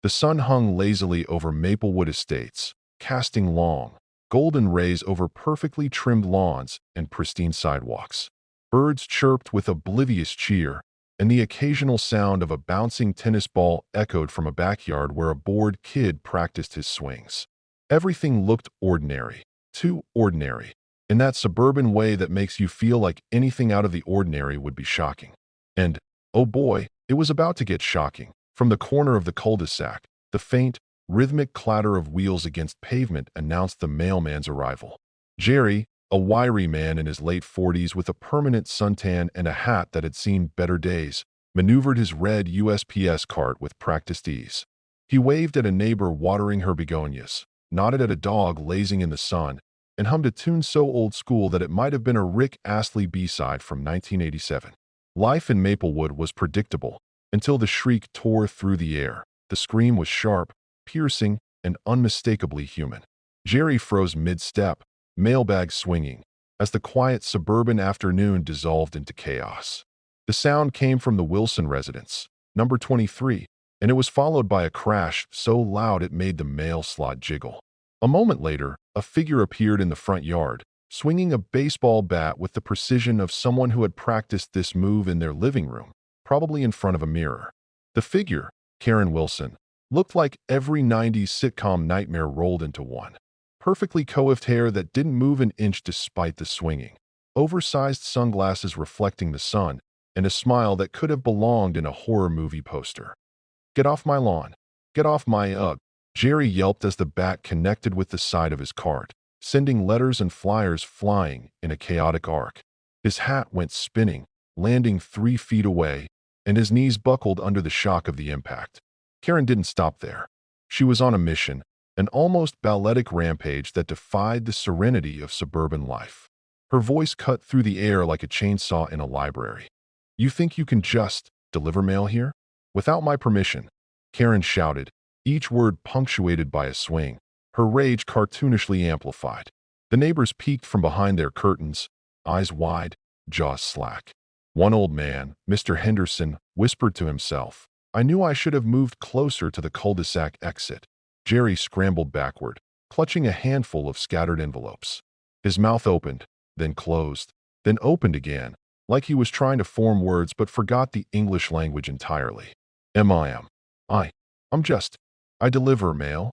The sun hung lazily over Maplewood Estates, casting long, golden rays over perfectly trimmed lawns and pristine sidewalks. Birds chirped with oblivious cheer, and the occasional sound of a bouncing tennis ball echoed from a backyard where a bored kid practiced his swings. Everything looked ordinary, too ordinary, in that suburban way that makes you feel like anything out of the ordinary would be shocking. And, oh boy, it was about to get shocking. From the corner of the cul-de-sac, the faint, rhythmic clatter of wheels against pavement announced the mailman's arrival. Jerry, a wiry man in his late 40s with a permanent suntan and a hat that had seen better days, maneuvered his red USPS cart with practiced ease. He waved at a neighbor watering her begonias, nodded at a dog lazing in the sun, and hummed a tune so old school that it might have been a Rick Astley B-side from 1987. Life in Maplewood was predictable, until the shriek tore through the air. The scream was sharp, piercing, and unmistakably human. Jerry froze mid-step, mailbag swinging, as the quiet suburban afternoon dissolved into chaos. The sound came from the Wilson residence, number 23, and it was followed by a crash so loud it made the mail slot jiggle. A moment later, a figure appeared in the front yard, swinging a baseball bat with the precision of someone who had practiced this move in their living room, probably in front of a mirror. The figure, Karen Wilson, looked like every 90s sitcom nightmare rolled into one. Perfectly coiffed hair that didn't move an inch despite the swinging, oversized sunglasses reflecting the sun, and a smile that could have belonged in a horror movie poster. "Get off my lawn. Get off my ugh," Jerry yelped as the bat connected with the side of his cart, sending letters and flyers flying in a chaotic arc. His hat went spinning, landing 3 feet away, and his knees buckled under the shock of the impact. Karen didn't stop there. She was on a mission, an almost balletic rampage that defied the serenity of suburban life. Her voice cut through the air like a chainsaw in a library. "You think you can just deliver mail here? Without my permission?" Karen shouted, each word punctuated by a swing, her rage cartoonishly amplified. The neighbors peeked from behind their curtains, eyes wide, jaws slack. One old man, Mr. Henderson, whispered to himself, "I knew I should have moved closer to the cul-de-sac exit." Jerry scrambled backward, clutching a handful of scattered envelopes. His mouth opened, then closed, then opened again, like he was trying to form words but forgot the English language entirely. I'm just, I deliver mail."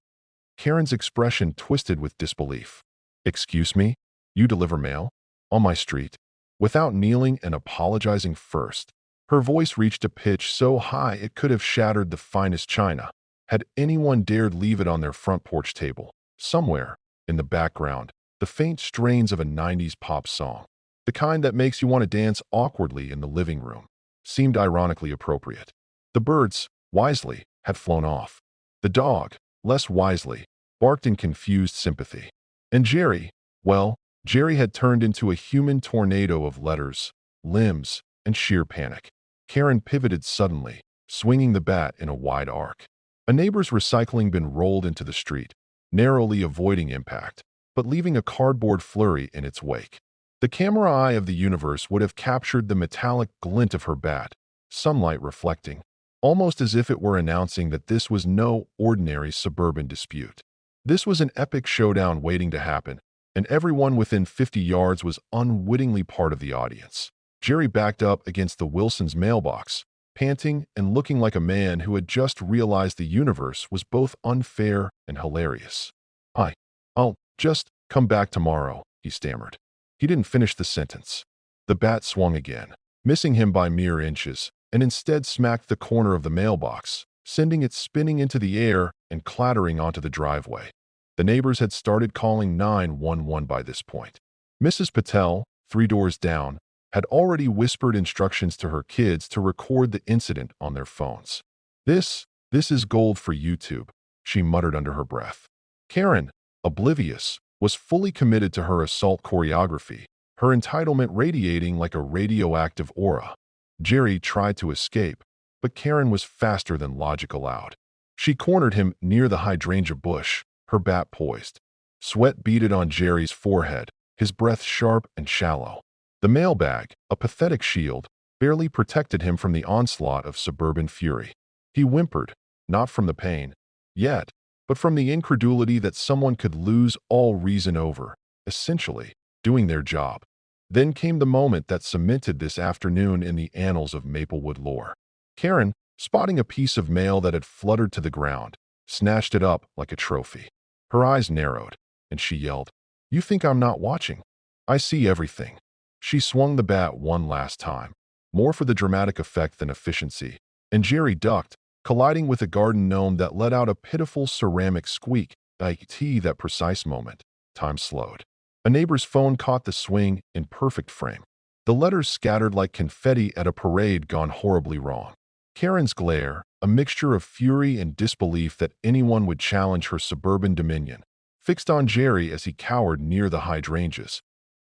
Karen's expression twisted with disbelief. "Excuse me? You deliver mail? On my street?" Without kneeling and apologizing first, her voice reached a pitch so high it could have shattered the finest china, had anyone dared leave it on their front porch table. Somewhere, in the background, the faint strains of a 90s pop song, the kind that makes you want to dance awkwardly in the living room, seemed ironically appropriate. The birds, wisely, had flown off. The dog, less wisely, barked in confused sympathy. And Jerry, well, Jerry had turned into a human tornado of letters, limbs, and sheer panic. Karen pivoted suddenly, swinging the bat in a wide arc. A neighbor's recycling bin rolled into the street, narrowly avoiding impact, but leaving a cardboard flurry in its wake. The camera eye of the universe would have captured the metallic glint of her bat, sunlight reflecting, almost as if it were announcing that this was no ordinary suburban dispute. This was an epic showdown waiting to happen, and everyone within 50 yards was unwittingly part of the audience. Jerry backed up against the Wilsons' mailbox, panting and looking like a man who had just realized the universe was both unfair and hilarious. I'll just come back tomorrow," he stammered. He didn't finish the sentence. The bat swung again, missing him by mere inches, and instead smacked the corner of the mailbox, sending it spinning into the air and clattering onto the driveway. The neighbors had started calling 911 by this point. Mrs. Patel, 3 doors down, had already whispered instructions to her kids to record the incident on their phones. This is gold for YouTube," she muttered under her breath. Karen, oblivious, was fully committed to her assault choreography, her entitlement radiating like a radioactive aura. Jerry tried to escape, but Karen was faster than logic allowed. She cornered him near the hydrangea bush, her bat poised. Sweat beaded on Jerry's forehead, his breath sharp and shallow. The mailbag, a pathetic shield, barely protected him from the onslaught of suburban fury. He whimpered, not from the pain, yet, but from the incredulity that someone could lose all reason over, essentially, doing their job. Then came the moment that cemented this afternoon in the annals of Maplewood lore. Karen, spotting a piece of mail that had fluttered to the ground, snatched it up like a trophy. Her eyes narrowed, and she yelled, "You think I'm not watching? I see everything." She swung the bat one last time, more for the dramatic effect than efficiency, and Jerry ducked, colliding with a garden gnome that let out a pitiful ceramic squeak. That precise moment, time slowed. A neighbor's phone caught the swing in perfect frame. The letters scattered like confetti at a parade gone horribly wrong. Karen's glare, a mixture of fury and disbelief that anyone would challenge her suburban dominion, fixed on Jerry as he cowered near the hydrangeas.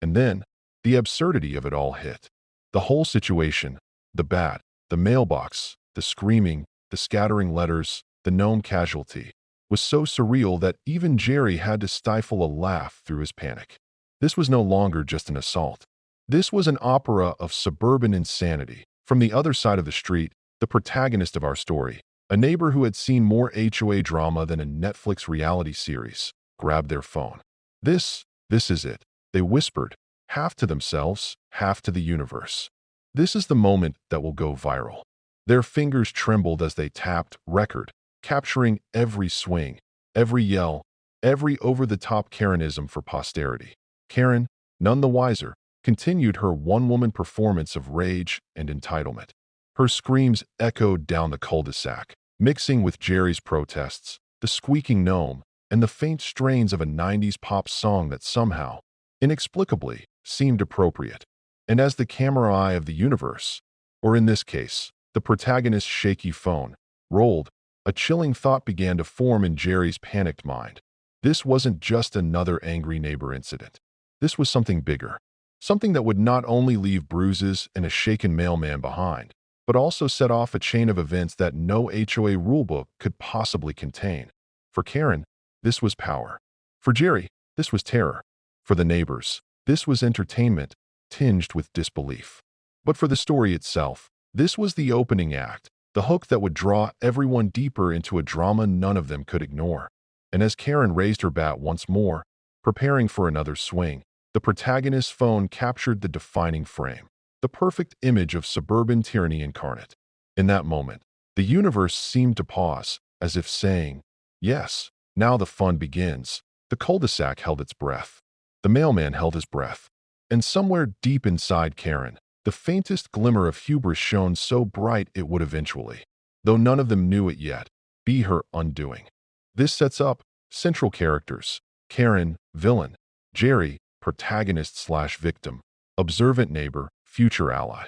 And then, the absurdity of it all hit. The whole situation, the bat, the mailbox, the screaming, the scattering letters, the gnome casualty, was so surreal that even Jerry had to stifle a laugh through his panic. This was no longer just an assault. This was an opera of suburban insanity. From the other side of the street, the protagonist of our story, a neighbor who had seen more HOA drama than a Netflix reality series, grabbed their phone. This is it, they whispered, half to themselves, half to the universe. This is the moment that will go viral. Their fingers trembled as they tapped record, capturing every swing, every yell, every over-the-top Karenism for posterity. Karen, none the wiser, continued her one-woman performance of rage and entitlement. Her screams echoed down the cul-de-sac, mixing with Jerry's protests, the squeaking gnome, and the faint strains of a 90s pop song that somehow, inexplicably, seemed appropriate. And as the camera eye of the universe, or in this case, the protagonist's shaky phone, rolled, a chilling thought began to form in Jerry's panicked mind. This wasn't just another angry neighbor incident. This was something bigger. Something that would not only leave bruises and a shaken mailman behind, but also set off a chain of events that no HOA rulebook could possibly contain. For Karen, this was power. For Jerry, this was terror. For the neighbors, this was entertainment, tinged with disbelief. But for the story itself, this was the opening act, the hook that would draw everyone deeper into a drama none of them could ignore. And as Karen raised her bat once more, preparing for another swing, the protagonist's phone captured the defining frame, the perfect image of suburban tyranny incarnate. In that moment, the universe seemed to pause, as if saying, "Yes, now the fun begins." The cul-de-sac held its breath. The mailman held his breath. And somewhere deep inside Karen, the faintest glimmer of hubris shone so bright it would eventually, though none of them knew it yet, be her undoing. This sets up central characters: Karen, villain; Jerry, protagonist/victim; observant neighbor, future ally.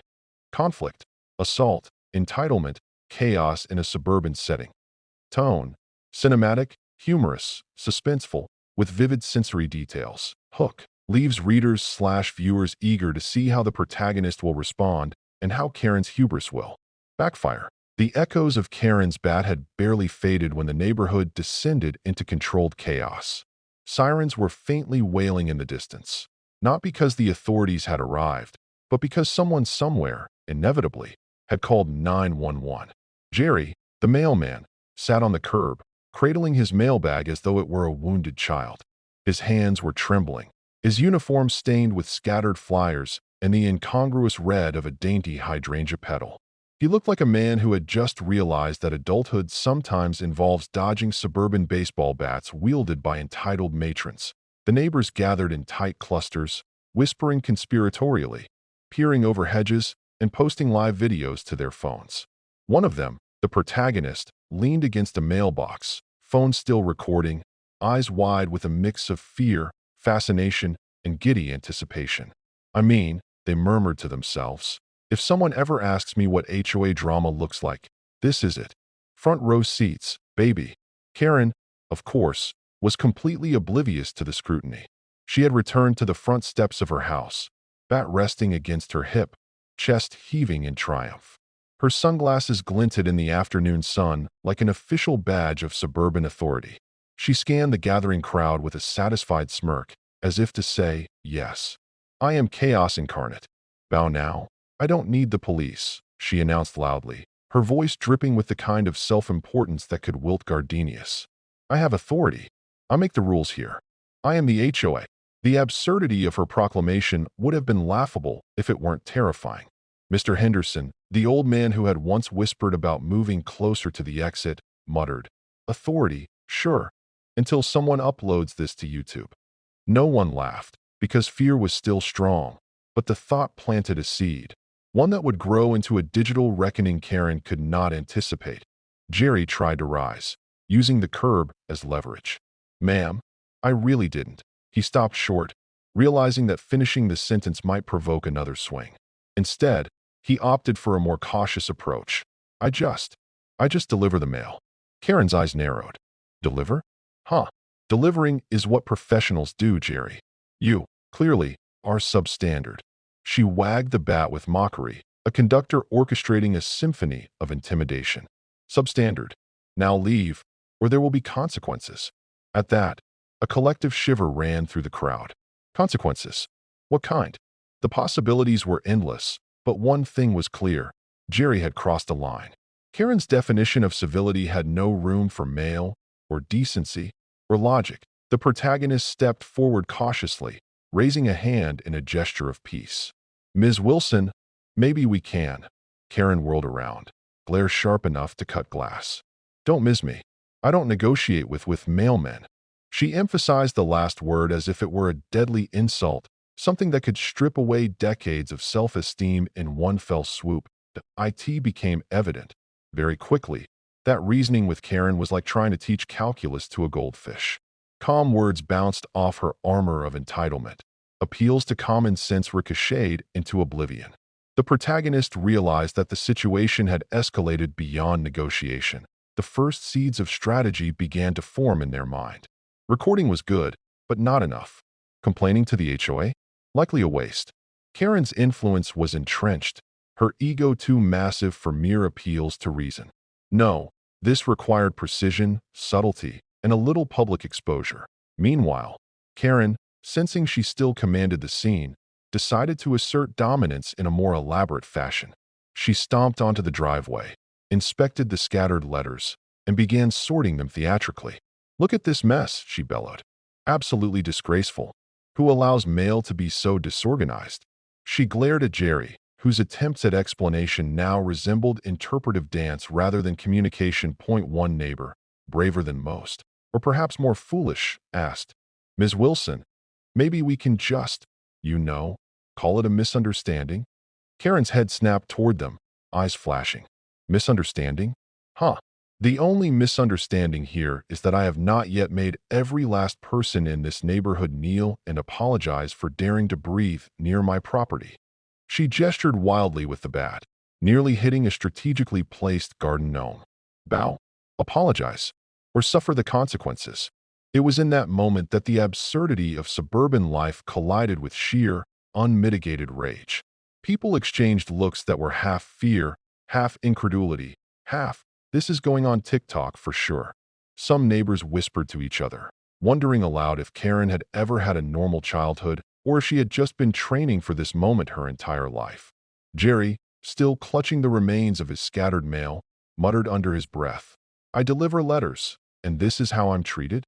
Conflict, assault, entitlement, chaos in a suburban setting. Tone, cinematic, humorous, suspenseful, with vivid sensory details. Hook, leaves readers/viewers eager to see how the protagonist will respond and how Karen's hubris will backfire. The echoes of Karen's bat had barely faded when the neighborhood descended into controlled chaos. Sirens were faintly wailing in the distance, not because the authorities had arrived, but because someone somewhere, inevitably, had called 911. Jerry, the mailman, sat on the curb, cradling his mailbag as though it were a wounded child. His hands were trembling, his uniform stained with scattered flyers and the incongruous red of a dainty hydrangea petal. He looked like a man who had just realized that adulthood sometimes involves dodging suburban baseball bats wielded by entitled matrons. The neighbors gathered in tight clusters, whispering conspiratorially, peering over hedges, and posting live videos to their phones. One of them, the protagonist, leaned against a mailbox, phone still recording, eyes wide with a mix of fear, fascination, and giddy anticipation. "I mean," they murmured to themselves, "if someone ever asks me what HOA drama looks like, this is it. Front row seats, baby." Karen, of course, was completely oblivious to the scrutiny. She had returned to the front steps of her house, bat resting against her hip, chest heaving in triumph. Her sunglasses glinted in the afternoon sun like an official badge of suburban authority. She scanned the gathering crowd with a satisfied smirk, as if to say, "Yes, I am chaos incarnate. Bow now. I don't need the police," she announced loudly, her voice dripping with the kind of self-importance that could wilt Gardenius. I have authority. I make the rules here. I am the HOA. The absurdity of her proclamation would have been laughable if it weren't terrifying. Mr. Henderson, the old man who had once whispered about moving closer to the exit, muttered, "Authority, sure, until someone uploads this to YouTube." No one laughed, because fear was still strong, but the thought planted a seed, one that would grow into a digital reckoning Karen could not anticipate. Jerry tried to rise, using the curb as leverage. "Ma'am, I really didn't." He stopped short, realizing that finishing the sentence might provoke another swing. Instead, he opted for a more cautious approach. I just deliver the mail." Karen's eyes narrowed. "Deliver? Huh. Delivering is what professionals do, Jerry. You, clearly, are substandard." She wagged the bat with mockery, a conductor orchestrating a symphony of intimidation. "Substandard. Now leave, or there will be consequences." At that, a collective shiver ran through the crowd. Consequences? What kind? The possibilities were endless, but one thing was clear. Jerry had crossed a line. Karen's definition of civility had no room for male, or decency, or logic. The protagonist stepped forward cautiously, raising a hand in a gesture of peace. "Ms. Wilson, maybe we can." Karen whirled around, glare sharp enough to cut glass. "Don't miss me. I don't negotiate with mailmen." She emphasized the last word as if it were a deadly insult, something that could strip away decades of self-esteem in one fell swoop. The IT became evident. Very quickly, that reasoning with Karen was like trying to teach calculus to a goldfish. Calm words bounced off her armor of entitlement. Appeals to common sense ricocheted into oblivion. The protagonist realized that the situation had escalated beyond negotiation. The first seeds of strategy began to form in their mind. Recording was good, but not enough. Complaining to the HOA? Likely a waste. Karen's influence was entrenched, her ego too massive for mere appeals to reason. No, this required precision, subtlety, and a little public exposure. Meanwhile, Karen, sensing she still commanded the scene, decided to assert dominance in a more elaborate fashion. She stomped onto the driveway, inspected the scattered letters, and began sorting them theatrically. "Look at this mess," she bellowed. "Absolutely disgraceful. Who allows mail to be so disorganized?" She glared at Jerry, whose attempts at explanation now resembled interpretive dance rather than communication. One neighbor, braver than most, or perhaps more foolish, asked, "Ms. Wilson, maybe we can just, call it a misunderstanding?" Karen's head snapped toward them, eyes flashing. "Misunderstanding? Huh. The only misunderstanding here is that I have not yet made every last person in this neighborhood kneel and apologize for daring to breathe near my property." She gestured wildly with the bat, nearly hitting a strategically placed garden gnome. "Bow, apologize, or suffer the consequences." It was in that moment that the absurdity of suburban life collided with sheer, unmitigated rage. People exchanged looks that were half fear, half incredulity, half, "This is going on TikTok for sure." Some neighbors whispered to each other, wondering aloud if Karen had ever had a normal childhood or if she had just been training for this moment her entire life. Jerry, still clutching the remains of his scattered mail, muttered under his breath, "I deliver letters, and this is how I'm treated?"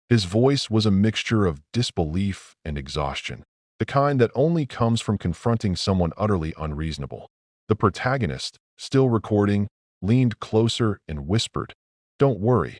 His voice was a mixture of disbelief and exhaustion, the kind that only comes from confronting someone utterly unreasonable. The protagonist, still recording, leaned closer and whispered, "Don't worry.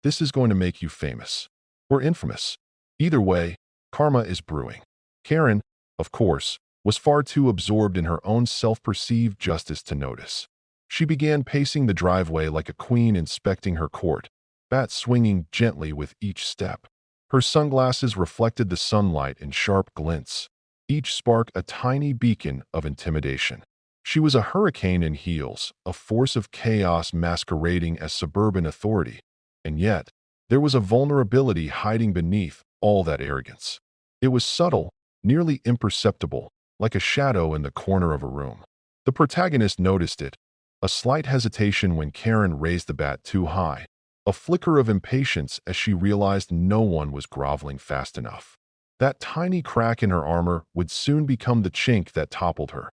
This is going to make you famous. Or infamous. Either way, karma is brewing." Karen, of course, was far too absorbed in her own self-perceived justice to notice. She began pacing the driveway like a queen inspecting her court, bat swinging gently with each step. Her sunglasses reflected the sunlight in sharp glints, each spark a tiny beacon of intimidation. She was a hurricane in heels, a force of chaos masquerading as suburban authority. And yet, there was a vulnerability hiding beneath all that arrogance. It was subtle, nearly imperceptible, like a shadow in the corner of a room. The protagonist noticed it, a slight hesitation when Karen raised the bat too high, a flicker of impatience as she realized no one was groveling fast enough. That tiny crack in her armor would soon become the chink that toppled her.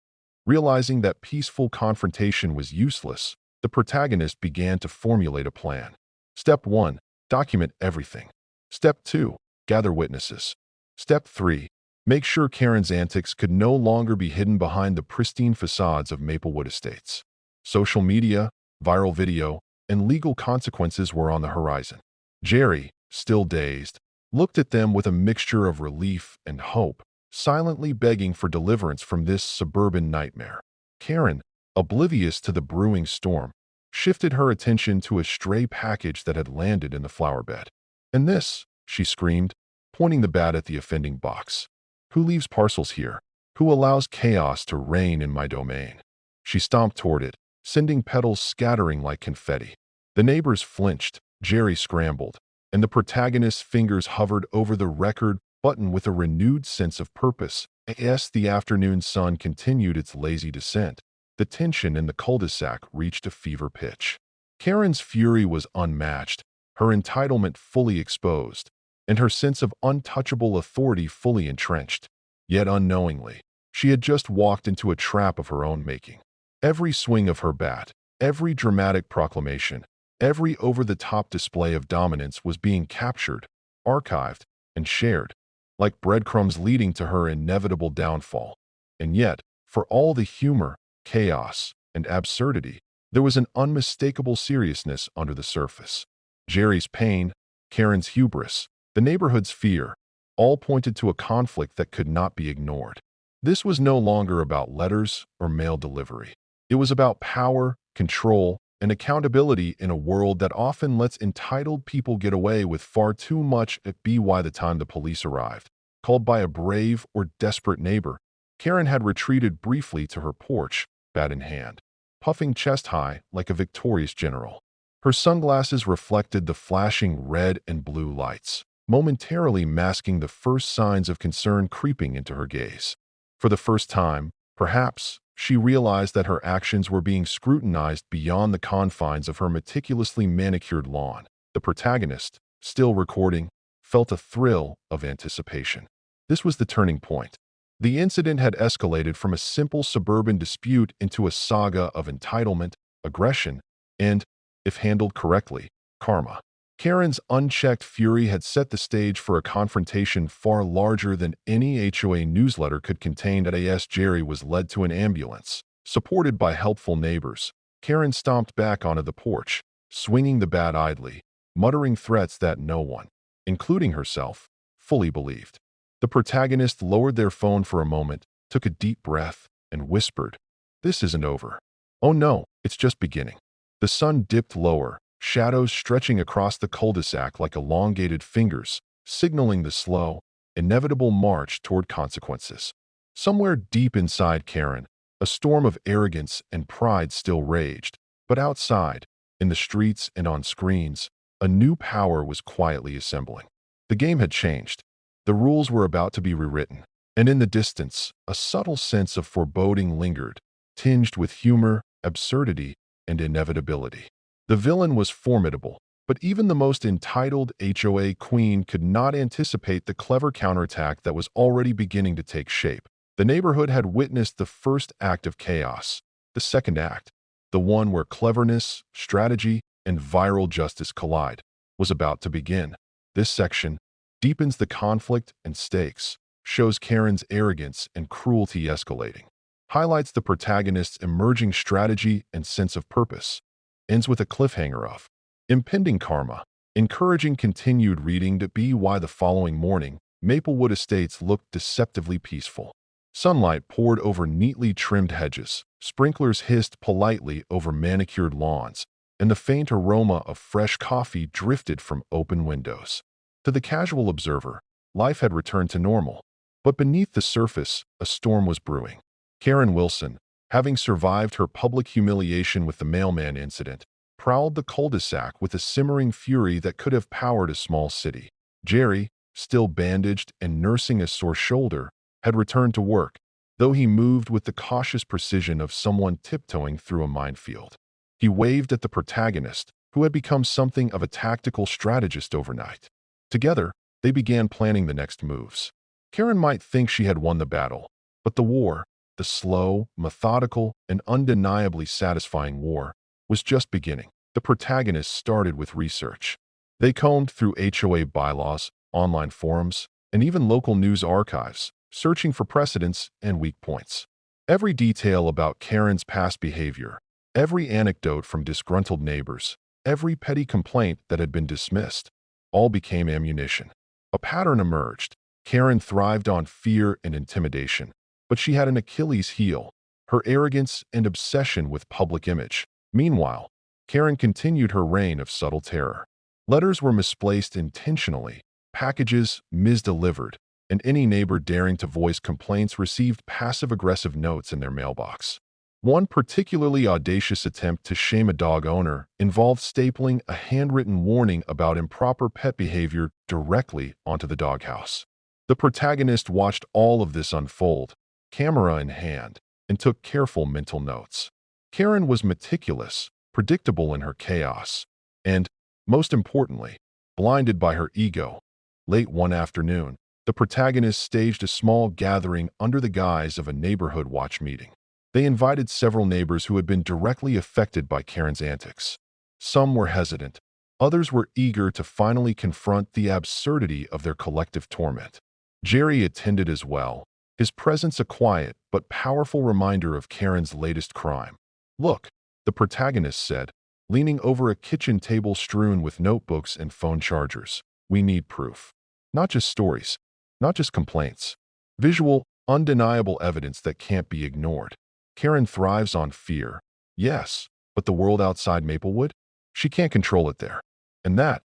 Realizing that peaceful confrontation was useless, The protagonist began to formulate a plan. Step 1. Document everything. Step 2. Gather witnesses. Step 3. Make sure Karen's antics could no longer be hidden behind the pristine facades of Maplewood Estates. Social media, viral video, and legal consequences were on the horizon. Jerry, still dazed, looked at them with a mixture of relief and hope, silently begging for deliverance from this suburban nightmare. Karen, oblivious to the brewing storm, shifted her attention to a stray package that had landed in the flower bed. "And this," she screamed, pointing the bat at the offending box. "Who leaves parcels here? Who allows chaos to reign in my domain?" She stomped toward it, sending petals scattering like confetti. The neighbors flinched, Jerry scrambled, and the protagonist's fingers hovered over the record button with a renewed sense of purpose. As the afternoon sun continued its lazy descent, the tension in the cul-de-sac reached a fever pitch. Karen's fury was unmatched, her entitlement fully exposed, and her sense of untouchable authority fully entrenched. Yet unknowingly, she had just walked into a trap of her own making. Every swing of her bat, every dramatic proclamation, every over-the-top display of dominance was being captured, archived, and shared, like breadcrumbs leading to her inevitable downfall. And yet, for all the humor, chaos, and absurdity, there was an unmistakable seriousness under the surface. Jerry's pain, Karen's hubris, the neighborhood's fear, all pointed to a conflict that could not be ignored. This was no longer about letters or mail delivery. It was about power, control, and accountability in a world that often lets entitled people get away with far too much. By the time the police arrived, called by a brave or desperate neighbor, Karen had retreated briefly to her porch, bat in hand, puffing chest-high like a victorious general. Her sunglasses reflected the flashing red and blue lights, momentarily masking the first signs of concern creeping into her gaze. For the first time, perhaps, she realized that her actions were being scrutinized beyond the confines of her meticulously manicured lawn. The protagonist, still recording, felt a thrill of anticipation. This was the turning point. The incident had escalated from a simple suburban dispute into a saga of entitlement, aggression, and, if handled correctly, karma. Karen's unchecked fury had set the stage for a confrontation far larger than any HOA newsletter could contain. As Jerry was led to an ambulance, supported by helpful neighbors, Karen stomped back onto the porch, swinging the bat idly, muttering threats that no one, including herself, fully believed. The protagonist lowered their phone for a moment, took a deep breath, and whispered, "This isn't over. Oh no, it's just beginning." The sun dipped lower, shadows stretching across the cul-de-sac like elongated fingers, signaling the slow, inevitable march toward consequences. Somewhere deep inside Karen, a storm of arrogance and pride still raged, but outside, in the streets and on screens, a new power was quietly assembling. The game had changed. The rules were about to be rewritten, and in the distance, a subtle sense of foreboding lingered, tinged with humor, absurdity, and inevitability. The villain was formidable, but even the most entitled HOA queen could not anticipate the clever counterattack that was already beginning to take shape. The neighborhood had witnessed the first act of chaos. The second act, the one where cleverness, strategy, and viral justice collide, was about to begin. This section deepens the conflict and stakes, shows Karen's arrogance and cruelty escalating, highlights the protagonist's emerging strategy and sense of purpose, ends with a cliffhanger of impending karma, encouraging continued reading. By the following morning, Maplewood Estates looked deceptively peaceful. Sunlight poured over neatly trimmed hedges, sprinklers hissed politely over manicured lawns, and the faint aroma of fresh coffee drifted from open windows. To the casual observer, life had returned to normal, but beneath the surface, a storm was brewing. Karen Wilson, having survived her public humiliation with the Mailman incident, prowled the cul-de-sac with a simmering fury that could have powered a small city. Jerry, still bandaged and nursing a sore shoulder, had returned to work, though he moved with the cautious precision of someone tiptoeing through a minefield. He waved at the protagonist, who had become something of a tactical strategist overnight. Together, they began planning the next moves. Karen might think she had won the battle, but the war, the slow, methodical, and undeniably satisfying war, was just beginning. The protagonists started with research. They combed through HOA bylaws, online forums, and even local news archives, searching for precedents and weak points. Every detail about Karen's past behavior, every anecdote from disgruntled neighbors, every petty complaint that had been dismissed, all became ammunition. A pattern emerged. Karen thrived on fear and intimidation, but she had an Achilles heel, her arrogance and obsession with public image. Meanwhile, Karen continued her reign of subtle terror. Letters were misplaced intentionally, packages misdelivered, and any neighbor daring to voice complaints received passive-aggressive notes in their mailbox. One particularly audacious attempt to shame a dog owner involved stapling a handwritten warning about improper pet behavior directly onto the doghouse. The protagonist watched all of this unfold, camera in hand, and took careful mental notes. Karen was meticulous, predictable in her chaos, and, most importantly, blinded by her ego. Late one afternoon, the protagonist staged a small gathering under the guise of a neighborhood watch meeting. They invited several neighbors who had been directly affected by Karen's antics. Some were hesitant, others were eager to finally confront the absurdity of their collective torment. Jerry attended as well, his presence a quiet but powerful reminder of Karen's latest crime. "Look," the protagonist said, leaning over a kitchen table strewn with notebooks and phone chargers. "We need proof. Not just stories, not just complaints. Visual, undeniable evidence that can't be ignored. Karen thrives on fear. Yes, but the world outside Maplewood? She can't control it there. And that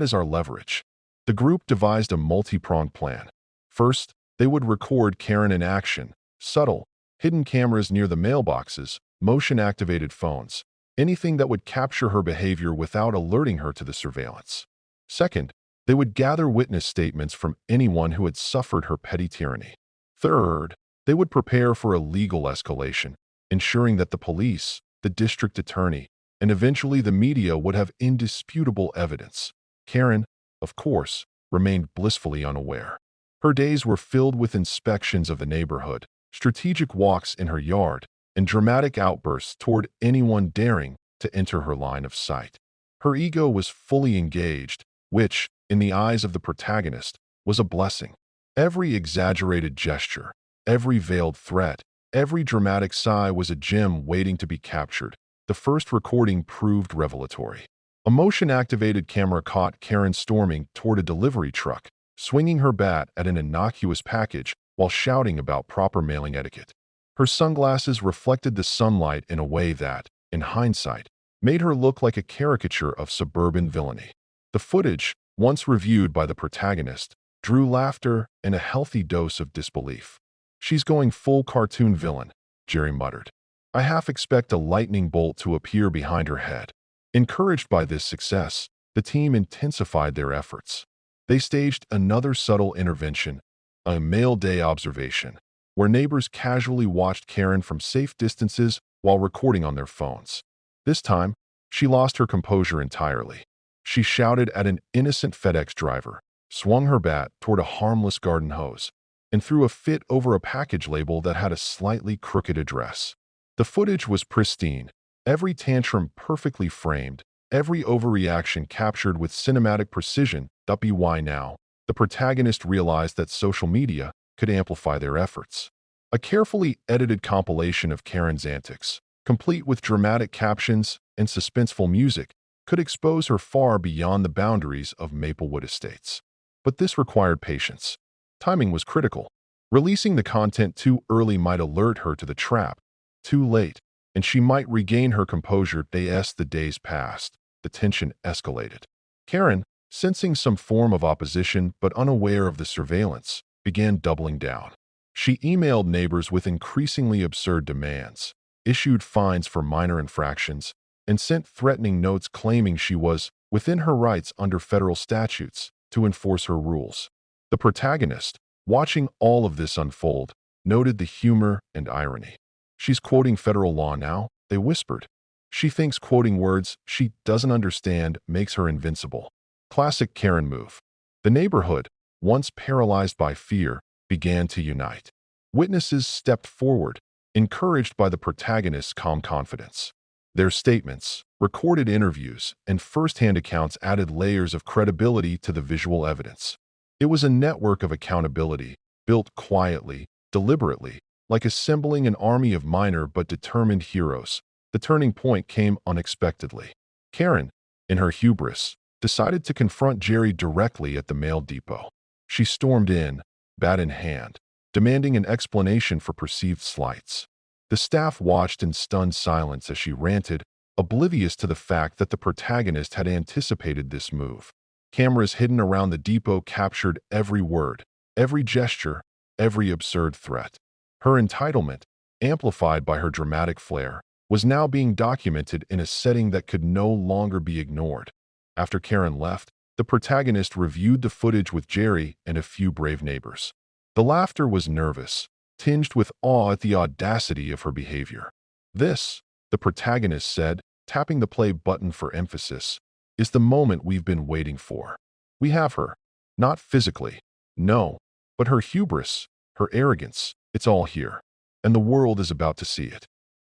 is our leverage." The group devised a multi-pronged plan. First, they would record Karen in action, subtle, hidden cameras near the mailboxes, motion-activated phones, anything that would capture her behavior without alerting her to the surveillance. Second, they would gather witness statements from anyone who had suffered her petty tyranny. Third, they would prepare for a legal escalation, ensuring that the police, the district attorney, and eventually the media would have indisputable evidence. Karen, of course, remained blissfully unaware. Her days were filled with inspections of the neighborhood, strategic walks in her yard, and dramatic outbursts toward anyone daring to enter her line of sight. Her ego was fully engaged, which, in the eyes of the protagonist, was a blessing. Every exaggerated gesture, every veiled threat, every dramatic sigh was a gem waiting to be captured. The first recording proved revelatory. A motion-activated camera caught Karen storming toward a delivery truck, swinging her bat at an innocuous package while shouting about proper mailing etiquette. Her sunglasses reflected the sunlight in a way that, in hindsight, made her look like a caricature of suburban villainy. The footage, once reviewed by the protagonist, drew laughter and a healthy dose of disbelief. "She's going full cartoon villain," Jerry muttered. "I half expect a lightning bolt to appear behind her head." Encouraged by this success, the team intensified their efforts. They staged another subtle intervention, a mail day observation, where neighbors casually watched Karen from safe distances while recording on their phones. This time, she lost her composure entirely. She shouted at an innocent FedEx driver, swung her bat toward a harmless garden hose, and threw a fit over a package label that had a slightly crooked address. The footage was pristine, every tantrum perfectly framed, every overreaction captured with cinematic precision. Why now? The protagonist realized that social media could amplify their efforts. A carefully edited compilation of Karen's antics, complete with dramatic captions and suspenseful music, could expose her far beyond the boundaries of Maplewood Estates. But this required patience. Timing was critical. Releasing the content too early might alert her to the trap. Too late, and she might regain her composure. As the days passed, the tension escalated. Karen, sensing some form of opposition but unaware of the surveillance, began doubling down. She emailed neighbors with increasingly absurd demands, issued fines for minor infractions, and sent threatening notes claiming she was within her rights under federal statutes to enforce her rules. The protagonist, watching all of this unfold, noted the humor and irony. "She's quoting federal law now," they whispered. "She thinks quoting words she doesn't understand makes her invincible." Classic Karen move. The neighborhood, once paralyzed by fear, began to unite. Witnesses stepped forward, encouraged by the protagonist's calm confidence. Their statements, recorded interviews, and first-hand accounts added layers of credibility to the visual evidence. It was a network of accountability, built quietly, deliberately, like assembling an army of minor but determined heroes. The turning point came unexpectedly. Karen, in her hubris, decided to confront Jerry directly at the mail depot. She stormed in, bat in hand, demanding an explanation for perceived slights. The staff watched in stunned silence as she ranted, oblivious to the fact that the protagonist had anticipated this move. Cameras hidden around the depot captured every word, every gesture, every absurd threat. Her entitlement, amplified by her dramatic flair, was now being documented in a setting that could no longer be ignored. After Karen left, the protagonist reviewed the footage with Jerry and a few brave neighbors. The laughter was nervous, tinged with awe at the audacity of her behavior. "This," the protagonist said, tapping the play button for emphasis, "is the moment we've been waiting for. We have her. Not physically, no, but her hubris, her arrogance, it's all here. And the world is about to see it."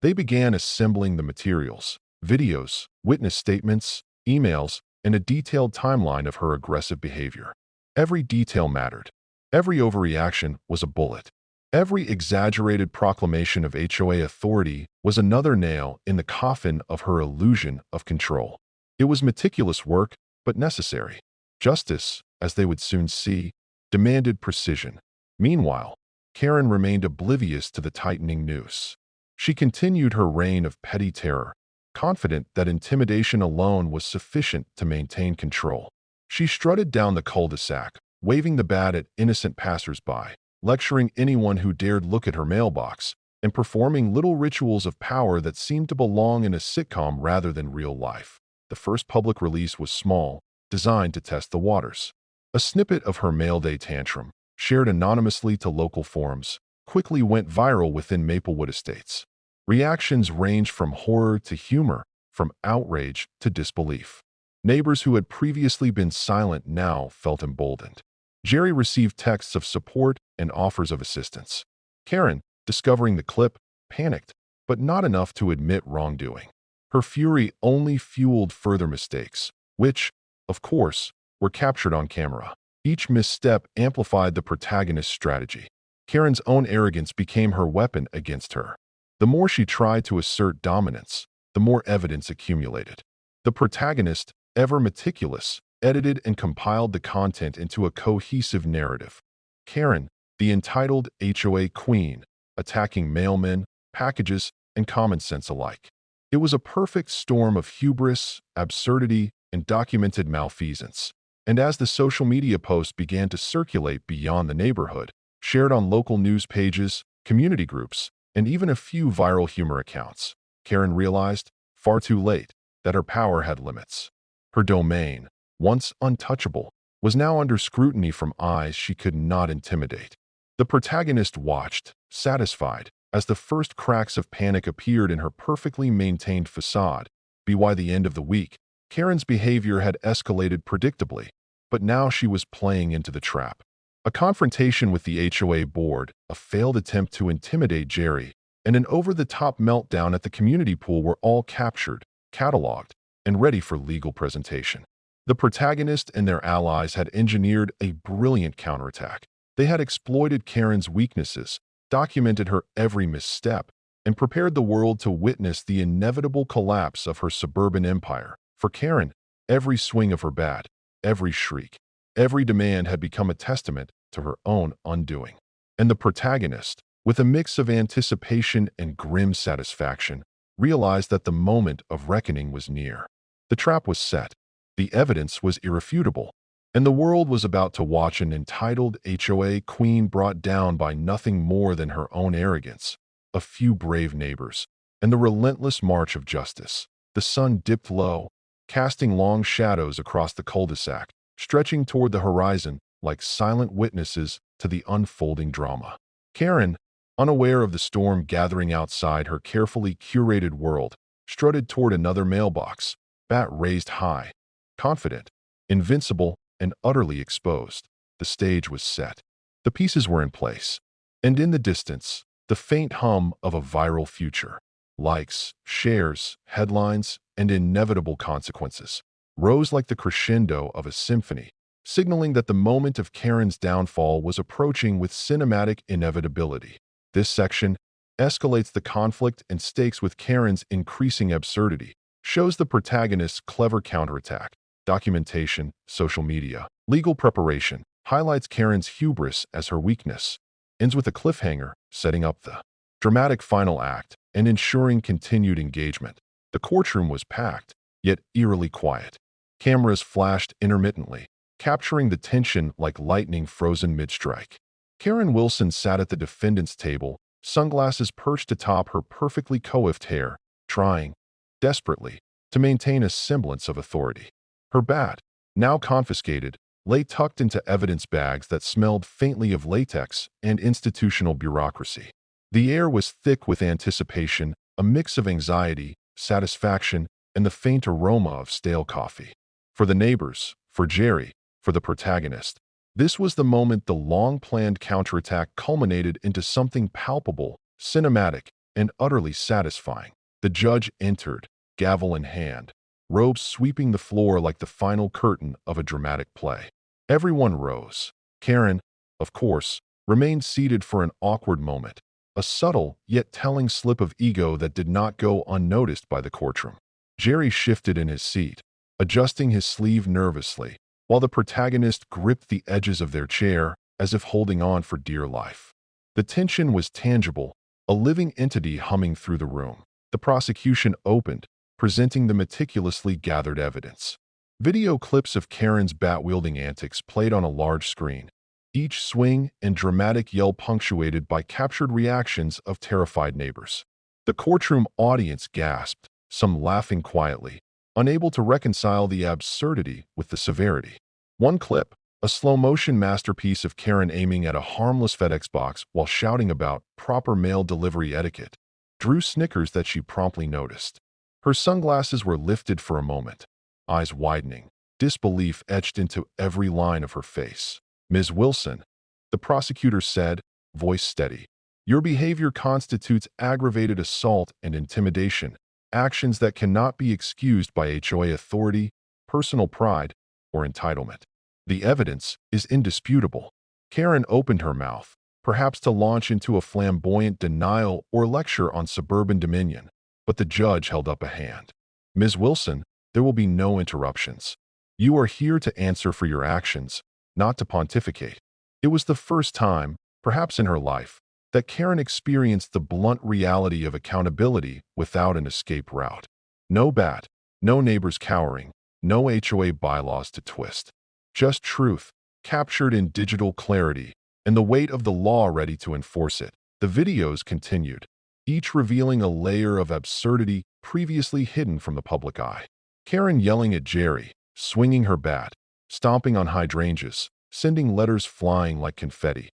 They began assembling the materials, videos, witness statements, emails, and a detailed timeline of her aggressive behavior. Every detail mattered. Every overreaction was a bullet. Every exaggerated proclamation of HOA authority was another nail in the coffin of her illusion of control. It was meticulous work, but necessary. Justice, as they would soon see, demanded precision. Meanwhile, Karen remained oblivious to the tightening noose. She continued her reign of petty terror, confident that intimidation alone was sufficient to maintain control. She strutted down the cul-de-sac, waving the bat at innocent passers-by, lecturing anyone who dared look at her mailbox, and performing little rituals of power that seemed to belong in a sitcom rather than real life. The first public release was small, designed to test the waters. A snippet of her mail day tantrum, shared anonymously to local forums, quickly went viral within Maplewood Estates. Reactions ranged from horror to humor, from outrage to disbelief. Neighbors who had previously been silent now felt emboldened. Jerry received texts of support and offers of assistance. Karen, discovering the clip, panicked, but not enough to admit wrongdoing. Her fury only fueled further mistakes, which, of course, were captured on camera. Each misstep amplified the protagonist's strategy. Karen's own arrogance became her weapon against her. The more she tried to assert dominance, the more evidence accumulated. The protagonist, ever meticulous, edited and compiled the content into a cohesive narrative. Karen, the entitled HOA queen, attacking mailmen, packages, and common sense alike. It was a perfect storm of hubris, absurdity, and documented malfeasance. And as the social media posts began to circulate beyond the neighborhood, shared on local news pages, community groups, and even a few viral humor accounts, Karen realized, far too late, that her power had limits. Her domain, once untouchable, was now under scrutiny from eyes she could not intimidate. The protagonist watched, satisfied, as the first cracks of panic appeared in her perfectly maintained facade. By the end of the week, Karen's behavior had escalated predictably, but now she was playing into the trap. A confrontation with the HOA board, a failed attempt to intimidate Jerry, and an over-the-top meltdown at the community pool were all captured, cataloged, and ready for legal presentation. The protagonist and their allies had engineered a brilliant counterattack. They had exploited Karen's weaknesses, documented her every misstep, and prepared the world to witness the inevitable collapse of her suburban empire. For Karen, every swing of her bat, every shriek, every demand had become a testament to her own undoing. And the protagonist, with a mix of anticipation and grim satisfaction, realized that the moment of reckoning was near. The trap was set, the evidence was irrefutable, and the world was about to watch an entitled HOA queen brought down by nothing more than her own arrogance, a few brave neighbors, and the relentless march of justice. The sun dipped low, casting long shadows across the cul-de-sac, stretching toward the horizon like silent witnesses to the unfolding drama. Karen, unaware of the storm gathering outside her carefully curated world, strutted toward another mailbox, bat raised high. Confident, invincible, and utterly exposed, the stage was set. The pieces were in place, and in the distance, the faint hum of a viral future. Likes, shares, headlines, and inevitable consequences rose like the crescendo of a symphony, signaling that the moment of Karen's downfall was approaching with cinematic inevitability. This section escalates the conflict and stakes with Karen's increasing absurdity, shows the protagonist's clever counterattack, documentation, social media, legal preparation, highlights Karen's hubris as her weakness, ends with a cliffhanger, setting up the dramatic final act and ensuring continued engagement. The courtroom was packed, yet eerily quiet. Cameras flashed intermittently, capturing the tension like lightning frozen mid-strike. Karen Wilson sat at the defendant's table, sunglasses perched atop her perfectly coiffed hair, trying, desperately, to maintain a semblance of authority. Her bat, now confiscated, lay tucked into evidence bags that smelled faintly of latex and institutional bureaucracy. The air was thick with anticipation, a mix of anxiety, satisfaction, and the faint aroma of stale coffee. For the neighbors, for Jerry, for the protagonist, this was the moment the long-planned counterattack culminated into something palpable, cinematic, and utterly satisfying. The judge entered, gavel in hand, robes sweeping the floor like the final curtain of a dramatic play. Everyone rose. Karen, of course, remained seated for an awkward moment, a subtle yet telling slip of ego that did not go unnoticed by the courtroom. Jerry shifted in his seat, adjusting his sleeve nervously, while the protagonist gripped the edges of their chair as if holding on for dear life. The tension was tangible, a living entity humming through the room. The prosecution opened, presenting the meticulously gathered evidence. Video clips of Karen's bat-wielding antics played on a large screen, each swing and dramatic yell punctuated by captured reactions of terrified neighbors. The courtroom audience gasped, some laughing quietly, unable to reconcile the absurdity with the severity. One clip, a slow-motion masterpiece of Karen aiming at a harmless FedEx box while shouting about proper mail delivery etiquette, drew snickers that she promptly noticed. Her sunglasses were lifted for a moment, eyes widening, disbelief etched into every line of her face. "Ms. Wilson," the prosecutor said, voice steady, "your behavior constitutes aggravated assault and intimidation, actions that cannot be excused by HOA authority, personal pride, or entitlement. The evidence is indisputable." Karen opened her mouth, perhaps to launch into a flamboyant denial or lecture on suburban dominion, but the judge held up a hand. "Ms. Wilson, there will be no interruptions. You are here to answer for your actions, not to pontificate." It was the first time, perhaps in her life, that Karen experienced the blunt reality of accountability without an escape route. No bat, no neighbors cowering, no HOA bylaws to twist. Just truth, captured in digital clarity, and the weight of the law ready to enforce it. The videos continued, each revealing a layer of absurdity previously hidden from the public eye. Karen yelling at Jerry, swinging her bat, stomping on hydrangeas, sending letters flying like confetti,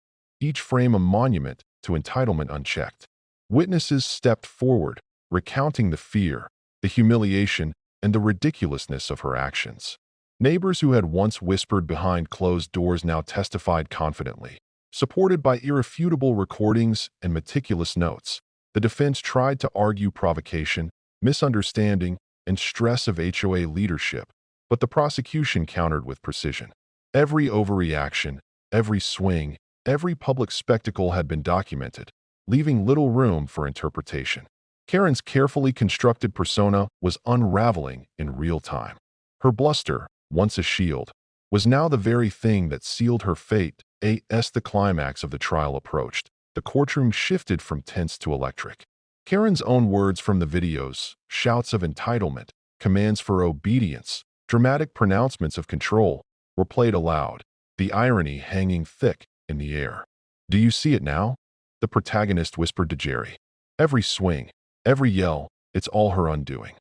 each frame a monument to entitlement unchecked. Witnesses stepped forward, recounting the fear, the humiliation, and the ridiculousness of her actions. Neighbors who had once whispered behind closed doors now testified confidently. Supported by irrefutable recordings and meticulous notes, the defense tried to argue provocation, misunderstanding, and stress of HOA leadership, but the prosecution countered with precision. Every overreaction, every swing, every public spectacle had been documented, leaving little room for interpretation. Karen's carefully constructed persona was unraveling in real time. Her bluster, once a shield, was now the very thing that sealed her fate. As the climax of the trial approached, the courtroom shifted from tense to electric. Karen's own words from the videos, shouts of entitlement, commands for obedience, dramatic pronouncements of control, were played aloud, the irony hanging thick in the air. "Do you see it now?" the protagonist whispered to Jerry. "Every swing, every yell, it's all her undoing."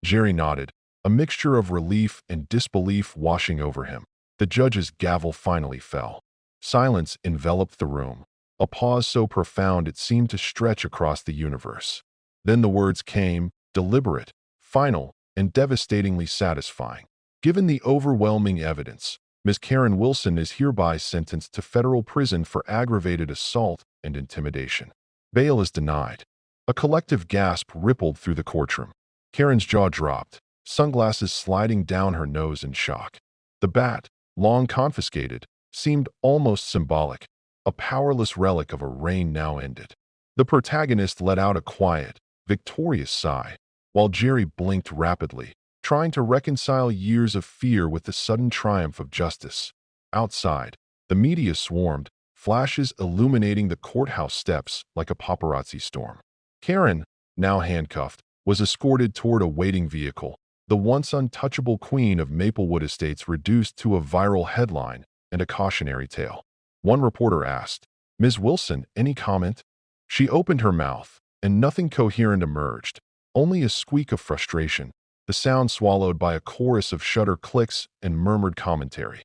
Jerry nodded, a mixture of relief and disbelief washing over him. The judge's gavel finally fell. Silence enveloped the room, a pause so profound it seemed to stretch across the universe. Then the words came, deliberate, final, and devastatingly satisfying. "Given the overwhelming evidence, Ms. Karen Wilson is hereby sentenced to federal prison for aggravated assault and intimidation. Bail is denied." A collective gasp rippled through the courtroom. Karen's jaw dropped, sunglasses sliding down her nose in shock. The bat, long confiscated, seemed almost symbolic, a powerless relic of a reign now ended. The protagonist let out a quiet, victorious sigh, while Jerry blinked rapidly, trying to reconcile years of fear with the sudden triumph of justice. Outside, the media swarmed, flashes illuminating the courthouse steps like a paparazzi storm. Karen, now handcuffed, was escorted toward a waiting vehicle, the once untouchable queen of Maplewood Estates reduced to a viral headline and a cautionary tale. One reporter asked, "Ms. Wilson, any comment?" She opened her mouth, and nothing coherent emerged, only a squeak of frustration, the sound swallowed by a chorus of shutter clicks and murmured commentary.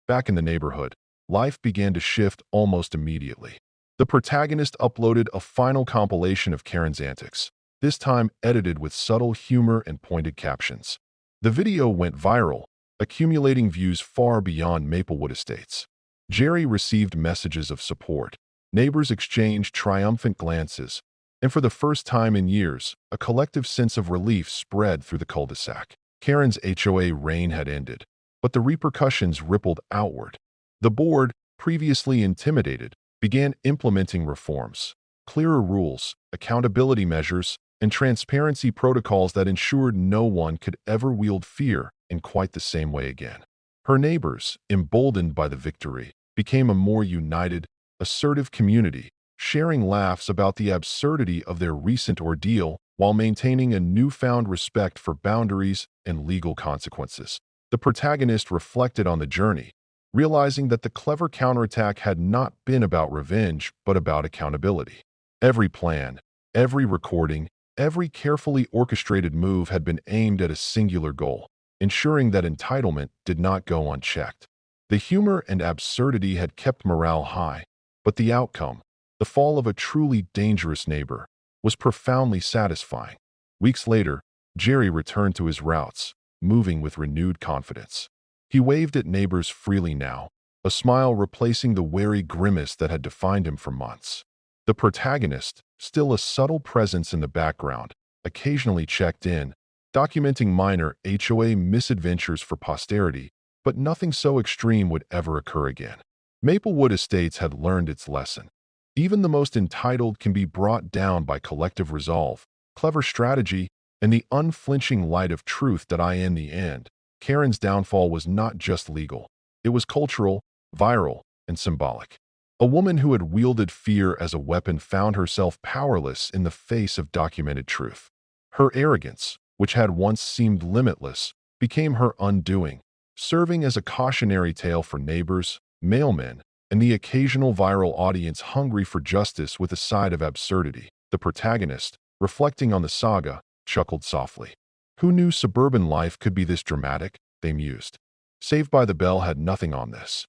Back in the neighborhood, life began to shift almost immediately. The protagonist uploaded a final compilation of Karen's antics, this time edited with subtle humor and pointed captions. The video went viral, accumulating views far beyond Maplewood Estates. Jerry received messages of support. Neighbors exchanged triumphant glances, and for the first time in years, a collective sense of relief spread through the cul-de-sac. Karen's HOA reign had ended, but the repercussions rippled outward. The board, previously intimidated, began implementing reforms, clearer rules, accountability measures, and transparency protocols that ensured no one could ever wield fear in quite the same way again. Her neighbors, emboldened by the victory, became a more united, assertive community, sharing laughs about the absurdity of their recent ordeal while maintaining a newfound respect for boundaries and legal consequences. The protagonist reflected on the journey, realizing that the clever counterattack had not been about revenge, but about accountability. Every plan, every recording, every carefully orchestrated move had been aimed at a singular goal, ensuring that entitlement did not go unchecked. The humor and absurdity had kept morale high, but the outcome, the fall of a truly dangerous neighbor, was profoundly satisfying. Weeks later, Jerry returned to his routes, moving with renewed confidence. He waved at neighbors freely now, a smile replacing the wary grimace that had defined him for months. The protagonist, still a subtle presence in the background, occasionally checked in, documenting minor HOA misadventures for posterity, but nothing so extreme would ever occur again. Maplewood Estates had learned its lesson. Even the most entitled can be brought down by collective resolve, clever strategy, and the unflinching light of truth that in the end, Karen's downfall was not just legal. It was cultural, viral, and symbolic. A woman who had wielded fear as a weapon found herself powerless in the face of documented truth. Her arrogance, which had once seemed limitless, became her undoing, serving as a cautionary tale for neighbors, mailmen, and the occasional viral audience hungry for justice with a side of absurdity. The protagonist, reflecting on the saga, chuckled softly. Who knew suburban life could be this dramatic? They mused. Saved by the Bell had nothing on this.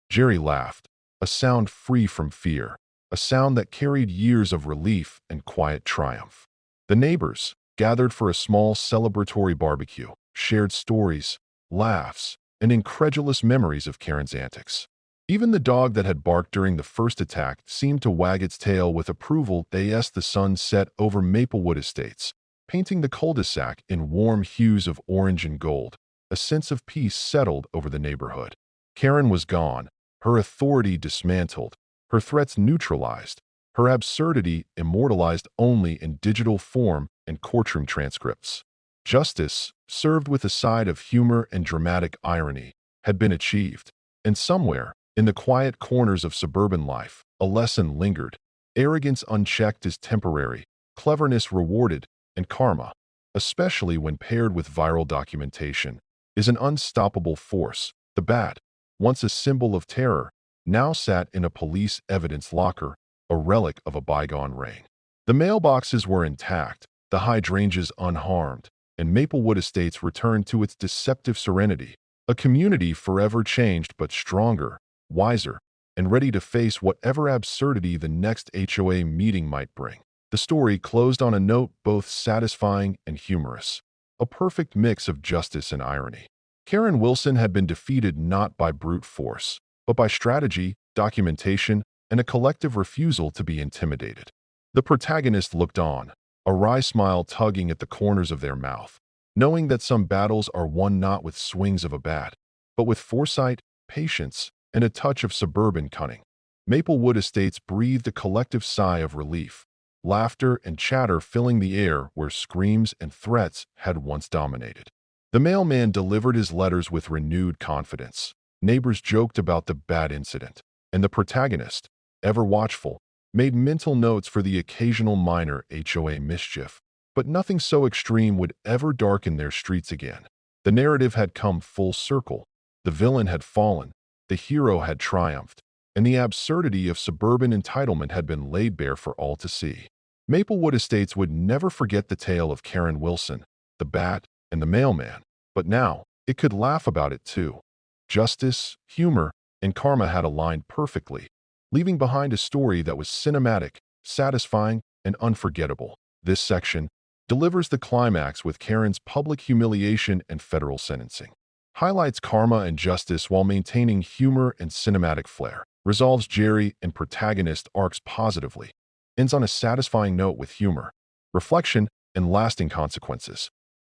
Jerry laughed, a sound free from fear, a sound that carried years of relief and quiet triumph. The neighbors, gathered for a small celebratory barbecue, shared stories, laughs, and incredulous memories of Karen's antics. Even the dog that had barked during the first attack seemed to wag its tail with approval as the sun set over Maplewood Estates, painting the cul-de-sac in warm hues of orange and gold. A sense of peace settled over the neighborhood. Karen was gone, her authority dismantled, her threats neutralized, her absurdity immortalized only in digital form and courtroom transcripts. Justice, served with a side of humor and dramatic irony, had been achieved, and somewhere, in the quiet corners of suburban life, a lesson lingered. Arrogance unchecked is temporary, cleverness rewarded, and karma, especially when paired with viral documentation, is an unstoppable force. The bat, once a symbol of terror, now sat in a police evidence locker, a relic of a bygone reign. The mailboxes were intact, the hydrangeas unharmed, and Maplewood Estates returned to its deceptive serenity, a community forever changed but stronger, wiser, and ready to face whatever absurdity the next HOA meeting might bring. The story closed on a note both satisfying and humorous, a perfect mix of justice and irony. Karen Wilson had been defeated not by brute force, but by strategy, documentation, and a collective refusal to be intimidated. The protagonist looked on, a wry smile tugging at the corners of their mouth, knowing that some battles are won not with swings of a bat, but with foresight, patience, and a touch of suburban cunning. Maplewood Estates breathed a collective sigh of relief, laughter and chatter filling the air where screams and threats had once dominated. The mailman delivered his letters with renewed confidence. Neighbors joked about the bad incident, and the protagonist, ever watchful, made mental notes for the occasional minor HOA mischief. But nothing so extreme would ever darken their streets again. The narrative had come full circle. The villain had fallen, the hero had triumphed, and the absurdity of suburban entitlement had been laid bare for all to see. Maplewood Estates would never forget the tale of Karen Wilson, the bat, and the mailman, but now it could laugh about it too. Justice, humor, and karma had aligned perfectly, leaving behind a story that was cinematic, satisfying, and unforgettable. This section delivers the climax with Karen's public humiliation and federal sentencing. Highlights karma and justice while maintaining humor and cinematic flair. Resolves Jerry and protagonist arcs positively. Ends on a satisfying note with humor, reflection, and lasting consequences.